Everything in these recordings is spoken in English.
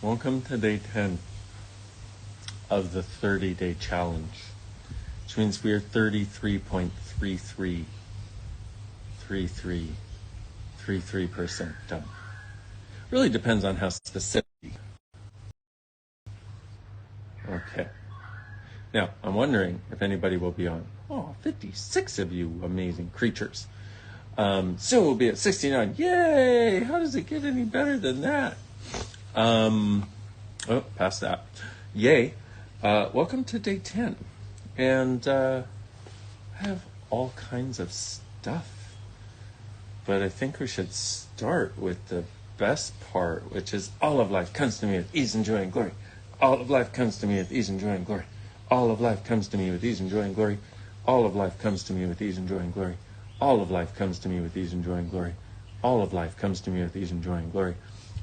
Welcome to day 10 of the 30-day challenge, which means we are 33.33% done. Really depends on how specific. Okay. Now, I'm wondering if anybody will be on. 56 of you amazing creatures. Soon we'll be at 69. Yay! How does it get any better than that? Past that. Yay. Welcome to day 10. And I have all kinds of stuff. But I think we should start with the best part, which is all of life comes to me with ease and joy and glory. All of life comes to me with ease and joy and glory. All of life comes to me with ease and joy and glory. All of life comes to me with ease and joy and glory. All of life comes to me with ease and joy and glory. All of life comes to me with ease and joy and glory.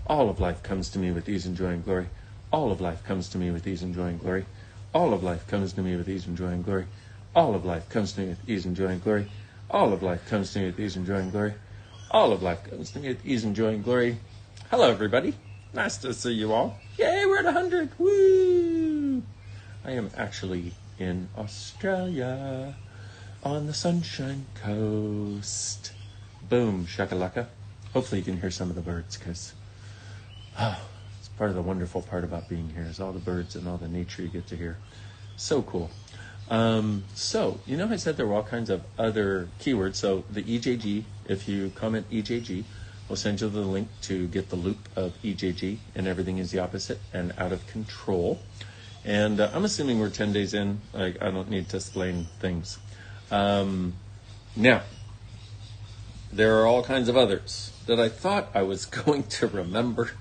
All of life comes to me with ease and joy and glory. All of life comes to me with ease and joy and glory. All of life comes to me with ease and joy and glory. All of life comes to me with ease and joy and glory. All of life comes to me with ease and joy and glory. All of life comes to me with ease and joy and glory. Hello, everybody. Nice to see you all. Yay, we're at 100. Woo! I am actually in Australia on the Sunshine Coast. Boom, shakalaka. Hopefully you can hear some of the birds, because it's part of the wonderful part about being here is all the birds and all the nature you get to hear. So cool. So, I said there were all kinds of other keywords. So the EJG, if you comment EJG, we'll send you the link to get the loop of EJG, and everything is the opposite and out of control. And I'm assuming we're 10 days in. I don't need to explain things. Now, there are all kinds of others that I thought I was going to remember,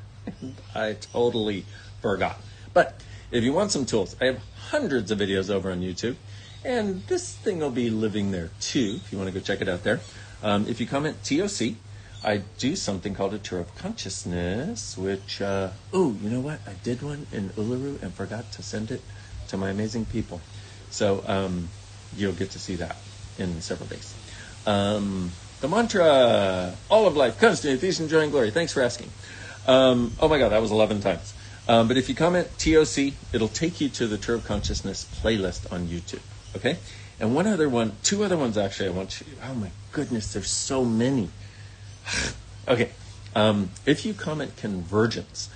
and I totally forgot. But if you want some tools, I have hundreds of videos over on YouTube, and this thing will be living there too, if you want to go check it out there. If you comment TOC, I do something called a tour of consciousness, which, you know what? I did one in Uluru and forgot to send it to my amazing people. So you'll get to see that in several days. The mantra, all of life comes to me with ease and joy and glory. Thanks for asking. Oh my God, that was 11 times. But if you comment TOC, it'll take you to the Tour of Consciousness playlist on YouTube. Okay? And two other ones actually I want you, oh my goodness, there's so many. Okay. If you comment Convergence,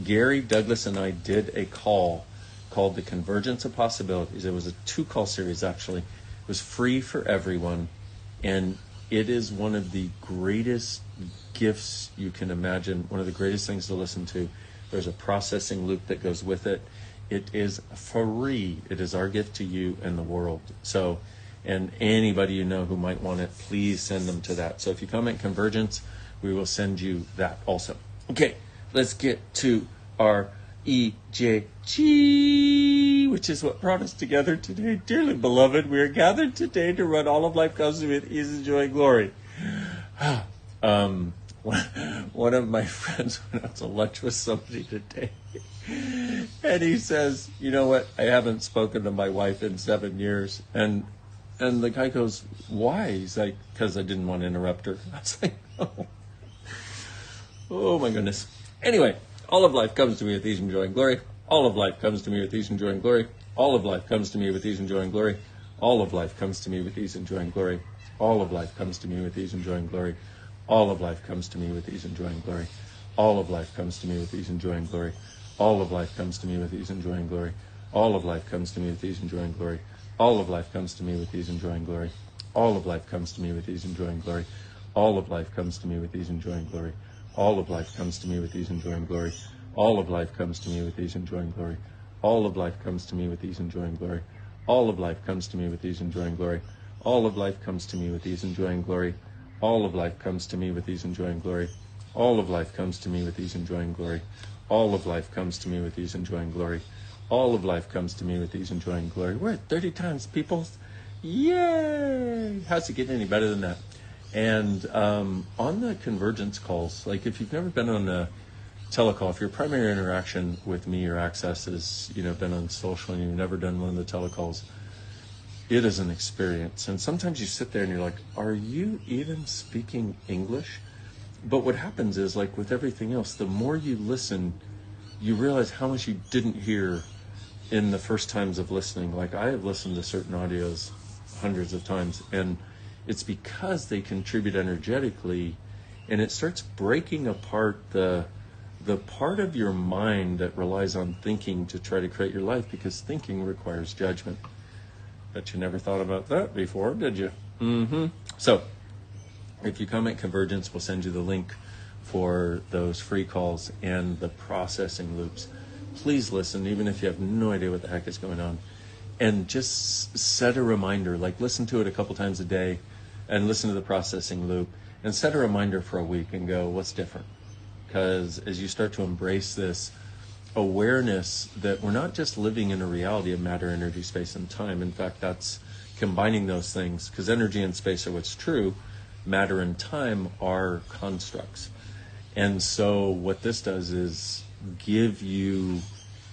Gary, Douglas, and I did a call called the Convergence of Possibilities. It was a 2-call series, actually. It was free for everyone, and it is one of the greatest gifts you can imagine, one of the greatest things to listen to. There's a processing loop that goes with it. It is free. It is our gift to you and the world. So, and anybody you know who might want it, please send them to that. So if you comment Convergence, we will send you that also. Okay, let's get to our EJG, which is what brought us together today. Dearly beloved, we are gathered today to run all of life comes with ease and joy and glory. One of my friends went out to lunch with somebody today, and he says, you know what, I haven't spoken to my wife in 7 years. And the guy goes, why? He's like, because I didn't want to interrupt her. I was like, oh my goodness. Anyway, all of life comes to me with ease and joy and glory. All of life comes to me with ease and joy and glory. All of life comes to me with ease and joy and glory. All of life comes to me with ease and joy and glory. All of life comes to me with ease and joy and glory. All of life comes to me with ease and joy and glory. All of life comes to me with ease and joy and glory. All of life comes to me with ease and joy and glory. All of life comes to me with ease and joy and glory. All of life comes to me with ease and joy and glory. All of life comes to me with ease and joy and glory. All of life comes to me with ease and joy and glory. All of life comes to me with ease and joy and glory. All of life comes to me with ease and joy and glory. All of life comes to me with ease and joy and glory. All of life comes to me with ease and joy and glory. All of life comes to me with ease and joy and glory. All of life comes to me with ease and joy and glory. All of life comes to me with ease and joy and glory. All of life comes to me with ease and joy and glory. All of life comes to me with ease and joy and glory. We're at 30 times, people. Yay! How's it get any better than that? And on the convergence calls, like if you've never been on a telecall, if your primary interaction with me or Access is, been on social and you've never done one of the telecalls, it is an experience. And sometimes you sit there and you're like, are you even speaking English? But what happens is, like with everything else, the more you listen, you realize how much you didn't hear in the first times of listening. Like, I have listened to certain audios hundreds of times, and it's because they contribute energetically, and it starts breaking apart the part of your mind that relies on thinking to try to create your life, because thinking requires judgment. Bet you never thought about that before, did you? So if you comment Convergence, we'll send you the link for those free calls and the processing loops. Please listen, even if you have no idea what the heck is going on, and just set a reminder. Like, listen to it a couple times a day and listen to the processing loop, and set a reminder for a week and go, what's different? Because as you start to embrace this awareness that we're not just living in a reality of matter, energy, space, and time. In fact, that's combining those things, because energy and space are what's true. Matter and time are constructs. And so what this does is give you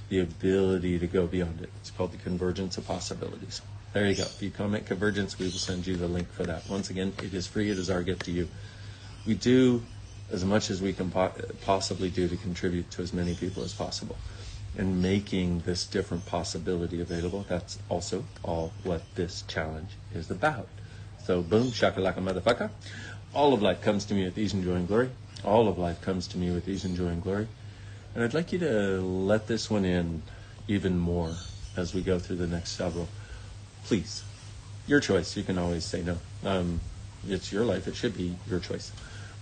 the ability to go beyond it. It's called the convergence of possibilities. There you go. If you comment Convergence, we will send you the link for that. Once again, it is free. It is our gift to you. We do as much as we can possibly do to contribute to as many people as possible, and making this different possibility available. That's also all what this challenge is about. So boom, shakalaka motherfucker. All of life comes to me with ease and joy and glory. All of life comes to me with ease and joy and glory. And I'd like you to let this one in even more as we go through the next several. Please, your choice. You can always say no. It's your life. It should be your choice.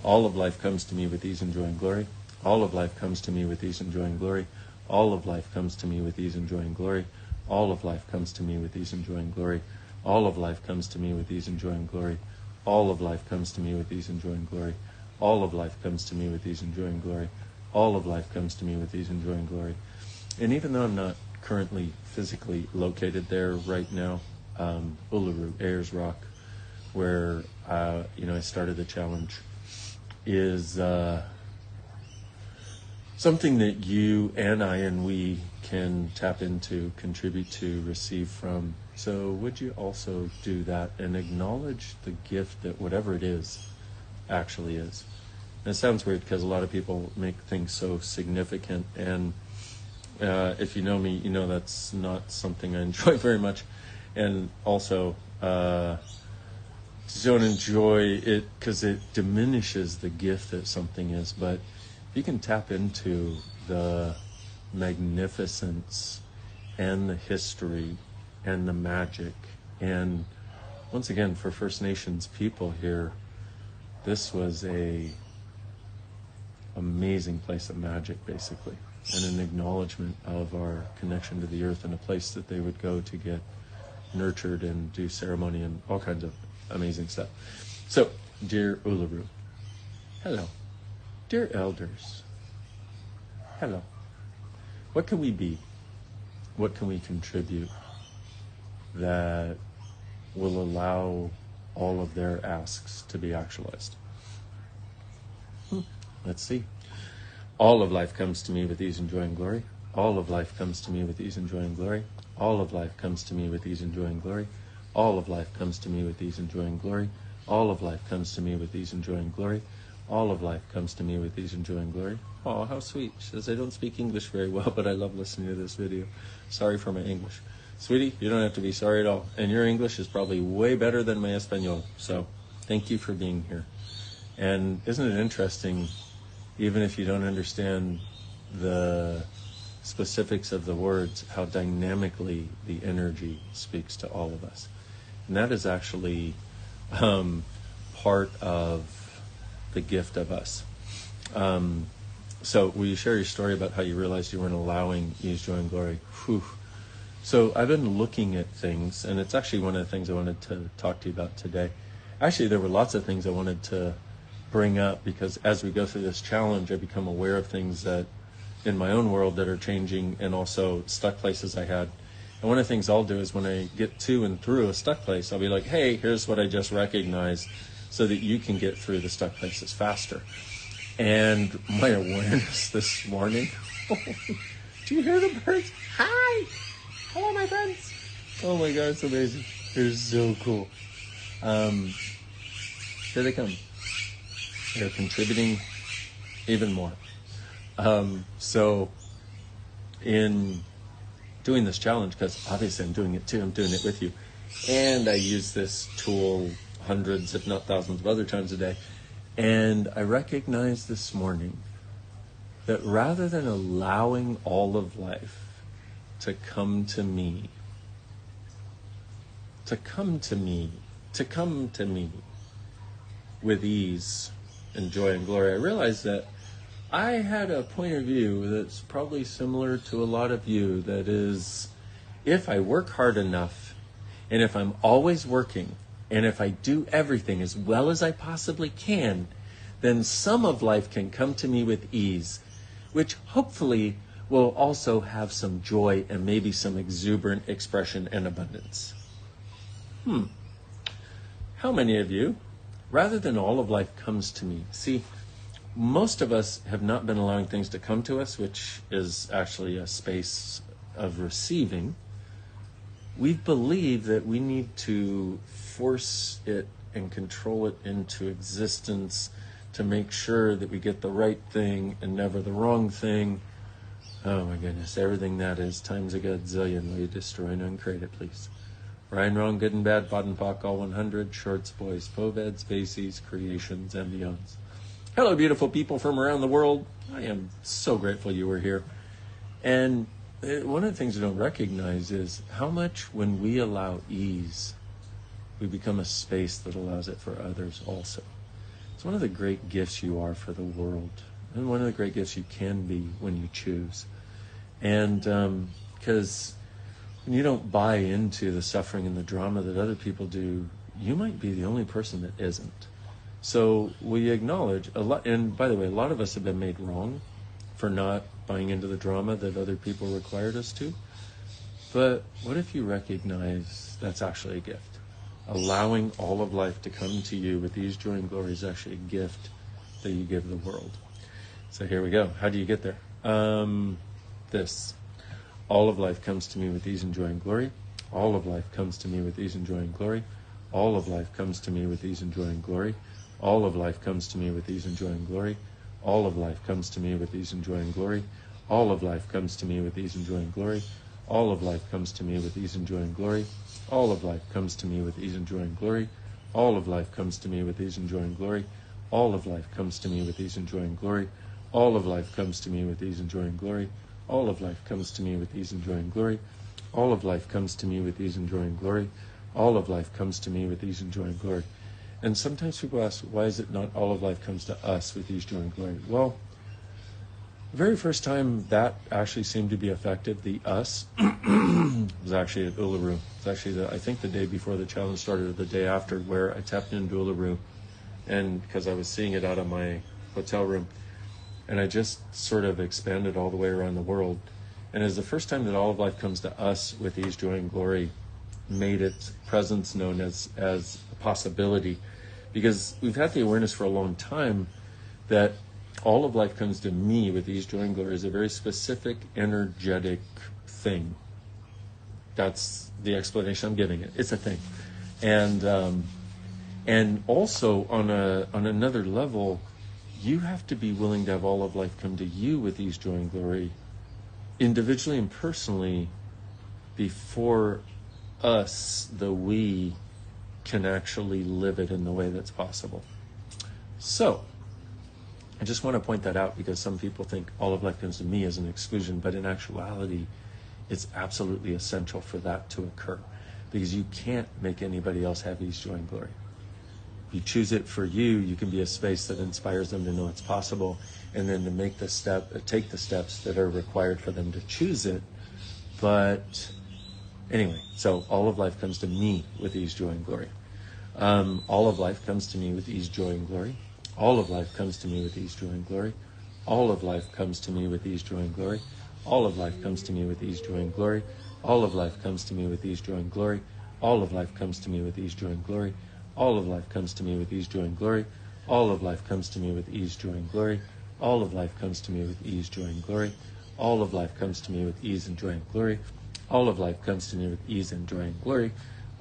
All of life comes to me with ease and joy and glory. All of life comes to me with ease and joy and glory. All of life comes to me with ease and joy and glory. All of life comes to me with ease and joy and glory. All of life comes to me with ease and joy and glory. All of life comes to me with ease and joy and glory. All of life comes to me with ease and joy and glory. All of life comes to me with ease and joy and glory. And even though I'm not currently physically located there right now, Uluru, Ayers Rock, where I started the challenge, is something that you and I and we can tap into, contribute to, receive from. So would you also do that and acknowledge the gift that whatever it is actually is? And it sounds weird because a lot of people make things so significant, and if you know me, you know that's not something I enjoy very much. And also don't enjoy it because it diminishes the gift that something is. But you can tap into the magnificence and the history and the magic. And once again, for First Nations people here, this was a amazing place of magic, basically, and an acknowledgement of our connection to the earth, and a place that they would go to get nurtured and do ceremony and all kinds of amazing stuff. So, dear Uluru, hello. Dear elders, hello. What can we be? What can we contribute that will allow all of their asks to be actualized? Let's see. All of life comes to me with ease and joy and glory. All of life comes to me with ease and joy and glory. All of life comes to me with ease and joy and glory. All of life comes to me with ease and joy and glory. All of life comes to me with ease and joy and glory. All of life comes to me with ease and joy and glory. Oh, how sweet. She says, I don't speak English very well, but I love listening to this video. Sorry for my English. Sweetie, you don't have to be sorry at all. And your English is probably way better than my Espanol. So thank you for being here. And isn't it interesting, even if you don't understand the specifics of the words, how dynamically the energy speaks to all of us. And that is actually part of the gift of us. So will you share your story about how you realized you weren't allowing ease, joy, and glory? Whew. So I've been looking at things, and it's actually one of the things I wanted to talk to you about today. Actually, there were lots of things I wanted to bring up, because as we go through this challenge, I become aware of things that in my own world that are changing, and also stuck places I had. And one of the things I'll do is when I get to and through a stuck place, I'll be like, hey, here's what I just recognized, so that you can get through the stuck places faster. And my awareness this morning, do you hear the birds? Hi! Hello, my friends! Oh my God, it's amazing. They're so cool. Here they come. They're contributing even more. So in doing this challenge, because obviously I'm doing it too, I'm doing it with you. And I use this tool hundreds, if not thousands of other times a day. And I recognized this morning that rather than allowing all of life to come to me, with ease and joy and glory, I realized that I had a point of view that's probably similar to a lot of you, that is, if I work hard enough, and if I'm always working, and if I do everything as well as I possibly can, then some of life can come to me with ease, which hopefully will also have some joy and maybe some exuberant expression and abundance. How many of you, rather than all of life comes to me? See, most of us have not been allowing things to come to us, which is actually a space of receiving. We believe that we need to force it and control it into existence to make sure that we get the right thing and never the wrong thing. Oh my goodness, everything that is times a godzillion. Will you destroy and uncreate it, please? Right and wrong, good and bad, POD and POC, all 100, shorts, boys, poveds, bases, creations, and beyonds. Hello, beautiful people from around the world. I am so grateful you were here. And one of the things we don't recognize is how much, when we allow ease, we become a space that allows it for others also. It's one of the great gifts you are for the world, and one of the great gifts you can be when you choose. And because when you don't buy into the suffering and the drama that other people do, you might be the only person that isn't. So we acknowledge a lot, and by the way, a lot of us have been made wrong for not buying into the drama that other people required us to. But what if you recognize that's actually a gift? Allowing all of life to come to you with ease, joy, and glory is actually a gift that you give the world. So here we go. How do you get there? This. All of life comes to me with ease and joy and glory. All of life comes to me with ease and joy and glory. All of life comes to me with ease and joy and glory. All of life comes to me with ease and joy and glory. All of life comes to me with ease and joy and glory. All of life comes to me with ease and joy and glory. All of life comes to me with ease and joy and glory. All of life comes to me with ease and joy and glory. All of life comes to me with ease and joy and glory. All of life comes to me with ease and joy and glory. All of life comes to me with ease and joy and glory. All of life comes to me with ease and joy and glory. All of life comes to me with ease and joy and glory. All of life comes to me with ease and joy and glory. And sometimes people ask, why is it not all of life comes to us with ease, joy, and glory? Well, the very first time that actually seemed to be effective, the us, was actually at Uluru. It's actually, I think, the day before the challenge started, or the day after, where I tapped into Uluru, and because I was seeing it out of my hotel room, and I just sort of expanded all the way around the world. And it's the first time that all of life comes to us with ease, joy, and glory made its presence known as a possibility. Because we've had the awareness for a long time that all of life comes to me with ease, joy, and glory is a very specific, energetic thing. That's the explanation I'm giving it. It's a thing. And also on another level, you have to be willing to have all of life come to you with ease, joy, and glory, individually and personally, before us, the we, can actually live it in the way that's possible. So, I just want to point that out, because some people think all of life comes to me as an exclusion, but in actuality, it's absolutely essential for that to occur, because you can't make anybody else have ease, joy, and glory. If you choose it for you, you can be a space that inspires them to know it's possible, and then to make take the steps that are required for them to choose it. But anyway, so all of life comes to me with ease, joy, and glory. All of life comes to me with ease, joy, and glory. All of life comes to me with ease, joy, and glory. All of life comes to me with ease, joy, and glory. All of life comes to me with ease, joy, and glory. All of life comes to me with ease, joy, and glory. All of life comes to me with ease, joy, and glory. All of life comes to me with ease, joy, and glory. All of life comes to me with ease, joy, and glory. All of life comes to me with ease, joy, and glory. All of life comes to me with ease and joy and glory. All of life comes to me with ease and joy and glory.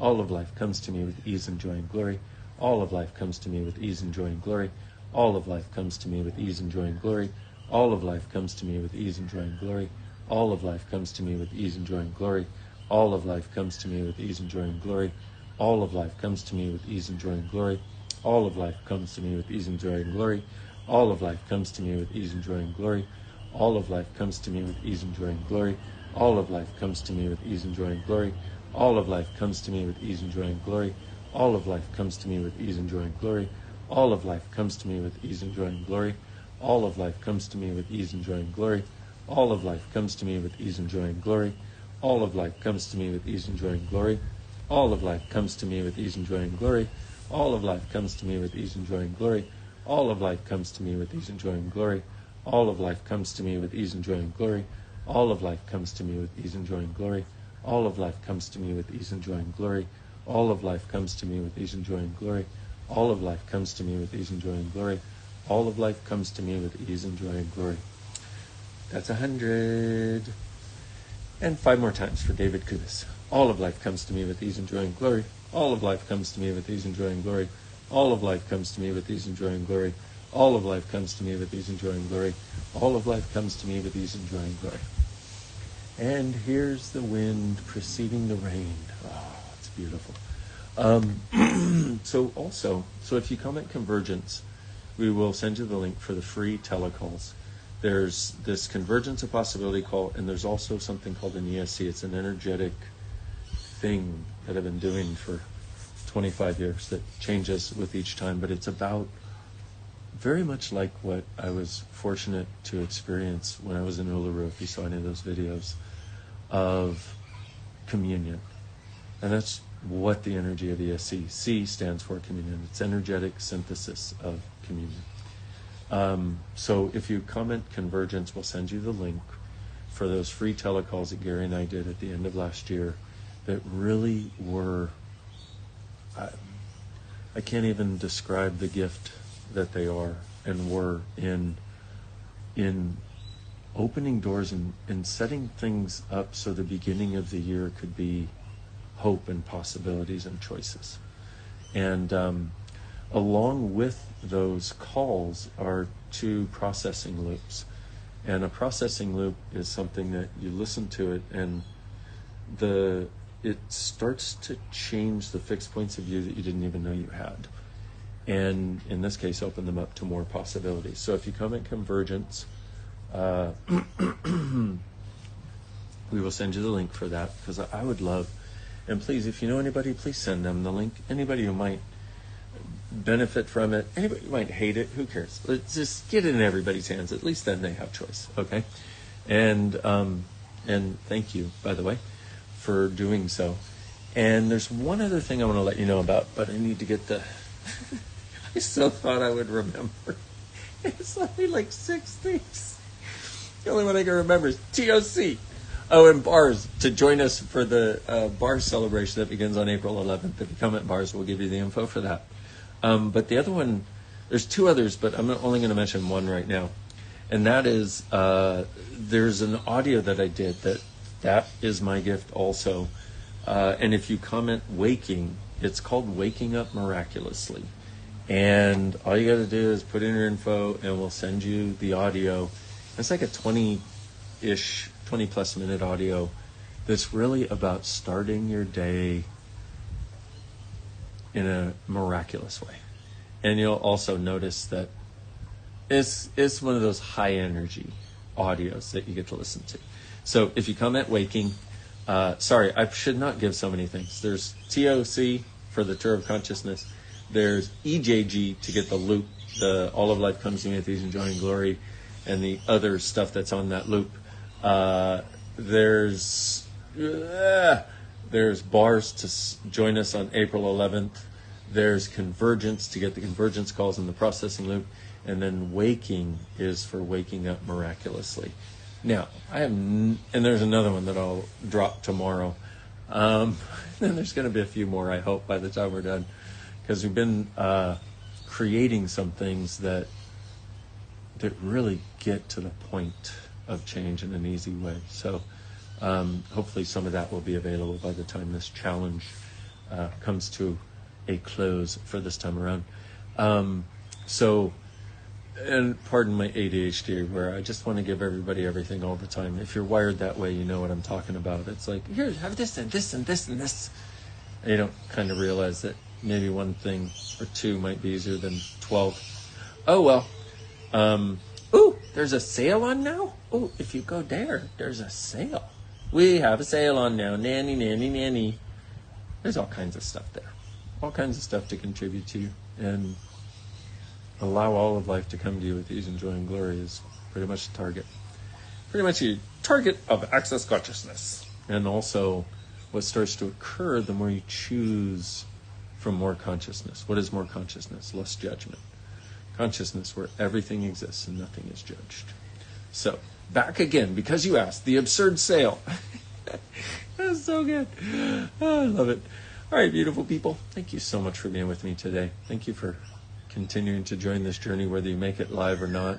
All of life comes to me with ease and joy and glory. All of life comes to me with ease and joy and glory. All of life comes to me with ease and joy and glory. All of life comes to me with ease and joy and glory. All of life comes to me with ease and joy and glory. All of life comes to me with ease and joy and glory. All of life comes to me with ease and joy and glory. All of life comes to me with ease and joy and glory. All of life comes to me with ease and joy and glory. All of life comes to me with ease and joy and glory. All of life comes to me with ease and joy and glory. All of life comes to me with ease and joy and glory. All of life comes to me with ease and joy and glory. All of life comes to me with ease and joy and glory. All of life comes to me with ease and joy and glory. All of life comes to me with ease and joy and glory. All of life comes to me with ease and joy and glory. All of life comes to me with ease and joy and glory. All of life comes to me with ease and joy and glory. All of life comes to me with ease and joy and glory. All of life comes to me with ease and joy and glory. All of life comes to me with ease and joy and glory. All of life comes to me with ease and joy and glory. All of life comes to me with ease and joy and glory. All of life comes to me with ease and joy and glory. All of life comes to me with ease and joy and glory. That's 100. And 5 more times for David Kubis. All of life comes to me with ease and joy and glory. All of life comes to me with ease and joy and glory. All of life comes to me with ease and joy and glory. All of life comes to me with ease and joy and glory. All of life comes to me with ease and joy and glory. And here's the wind preceding the rain. Oh, it's beautiful. So if you comment Convergence, we will send you the link for the free telecalls. There's this Convergence of Possibility call, and there's also something called an ESC. It's an energetic thing that I've been doing for 25 years that changes with each time, but it's about very much like what I was fortunate to experience when I was in Uluru, if you saw any of those videos, of communion. And that's what the energy of ESC. C stands for communion. It's energetic synthesis of communion. So if you comment Convergence, we'll send you the link for those free telecalls that Gary and I did at the end of last year that really were, I can't even describe the gift that they are and were in opening doors and setting things up so the beginning of the year could be hope and possibilities and choices. And along with those calls are 2 processing loops. And a processing loop is something that you listen to it and it starts to change the fixed points of view that you didn't even know you had. And in this case, open them up to more possibilities. So if you comment Convergence, we will send you the link for that, because I would love, and please, if you know anybody, please send them the link. Anybody who might benefit from it, anybody who might hate it, who cares? Let's just get it in everybody's hands. At least then they have choice, okay? And thank you, by the way, for doing so. And there's one other thing I want to let you know about, but I need to get the... I still thought I would remember. It's only like 6 things. The only one I can remember is TOC. Oh, and bars, to join us for the bar celebration that begins on April 11th. If you come at bars, we'll give you the info for that. But the other one, there's 2 others, but I'm only going to mention one right now. And that is, there's an audio that I did that is my gift also. And if you comment waking, it's called Waking Up Miraculously. And all you got to do is put in your info and we'll send you the audio. It's like a 20-ish, 20-plus minute audio that's really about starting your day in a miraculous way. And you'll also notice that it's one of those high energy audios that you get to listen to. So if you comment waking, sorry, I should not give so many things. There's TOC for the Tour of Consciousness. There's EJG to get the loop, the All of Life Comes to Me with Ease and Joy and Glory, and the other stuff that's on that loop. There's bars to join us on April 11th. There's Convergence to get the Convergence calls in the processing loop. And then waking is for waking up miraculously. Now, and there's another one that I'll drop tomorrow. Then there's going to be a few more, I hope, by the time we're done. Because we've been creating some things that really get to the point of change in an easy way. So hopefully some of that will be available by the time this challenge comes to a close for this time around. So and pardon my ADHD, where I just want to give everybody everything all the time. If you're wired that way, you know what I'm talking about. It's like, here, have this and this and this and this. And you don't kind of realize that maybe one thing or two might be easier than 12. Oh, well. Ooh, there's a sale on now? Oh, if you go there, there's a sale. We have a sale on now. Nanny, nanny, nanny. There's all kinds of stuff there. All kinds of stuff to contribute to you. And allow all of life to come to you with ease and joy and glory is pretty much the target. Pretty much the target of access consciousness. And also what starts to occur the more you choose from more consciousness. What is more consciousness? Less judgment. Consciousness where everything exists and nothing is judged. So, back again, because you asked, the absurd sale. That's so good. Oh, I love it. All right, beautiful people. Thank you so much for being with me today. Thank you for continuing to join this journey, whether you make it live or not.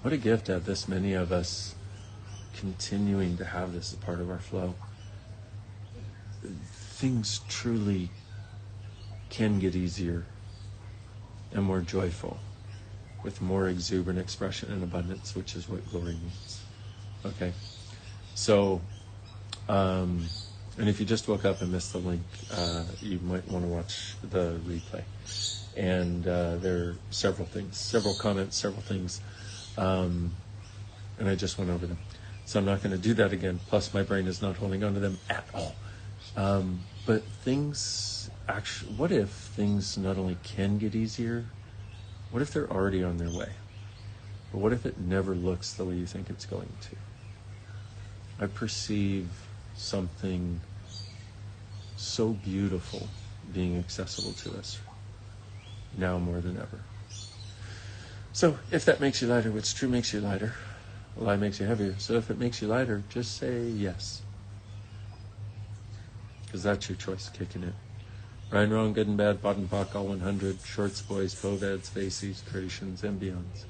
What a gift to have this many of us continuing to have this as part of our flow. Things truly can get easier and more joyful with more exuberant expression and abundance, which is what glory means. Okay? So, and if you just woke up and missed the link, you might want to watch the replay. And there are several things, several comments, several things. And I just went over them. So I'm not going to do that again. Plus, my brain is not holding on to them at all. But things, actually, what if things not only can get easier, what if they're already on their way? Or what if it never looks the way you think it's going to? I perceive something so beautiful being accessible to us now more than ever. So if that makes you lighter, which true makes you lighter, a lie makes you heavier. So if it makes you lighter, just say yes. Because that's your choice, kicking it. Right and wrong, good and bad, bot and pock, all 100, shorts, boys, poveds, faces, creations, and beyonds.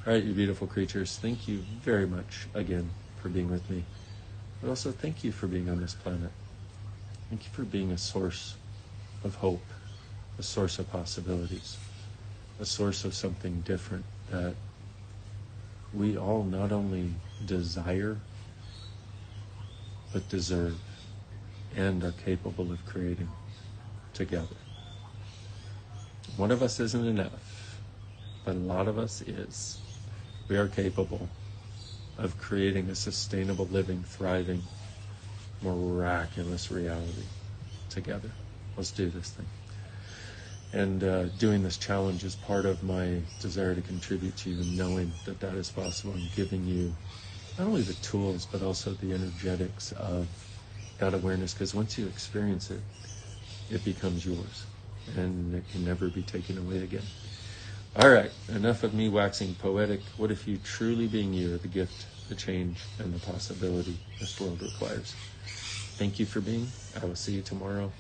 All right, you beautiful creatures, thank you very much again for being with me. But also thank you for being on this planet. Thank you for being a source of hope, a source of possibilities, a source of something different that we all not only desire, but deserve and are capable of creating together. One of us isn't enough, but a lot of us is. We are capable of creating a sustainable, living, thriving, miraculous reality together. Let's do this thing. And doing this challenge is part of my desire to contribute to you, and knowing that that is possible, and giving you not only the tools, but also the energetics of that awareness, because once you experience it, it becomes yours, and it can never be taken away again. All right, enough of me waxing poetic. What if you truly being you are the gift, the change, and the possibility this world requires? Thank you for being. I will see you tomorrow.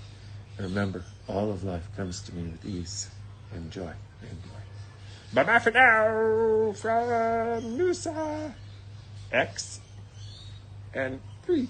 And remember, all of life comes to me with ease and joy and glory. Bye-bye for now from Nusa X and 3.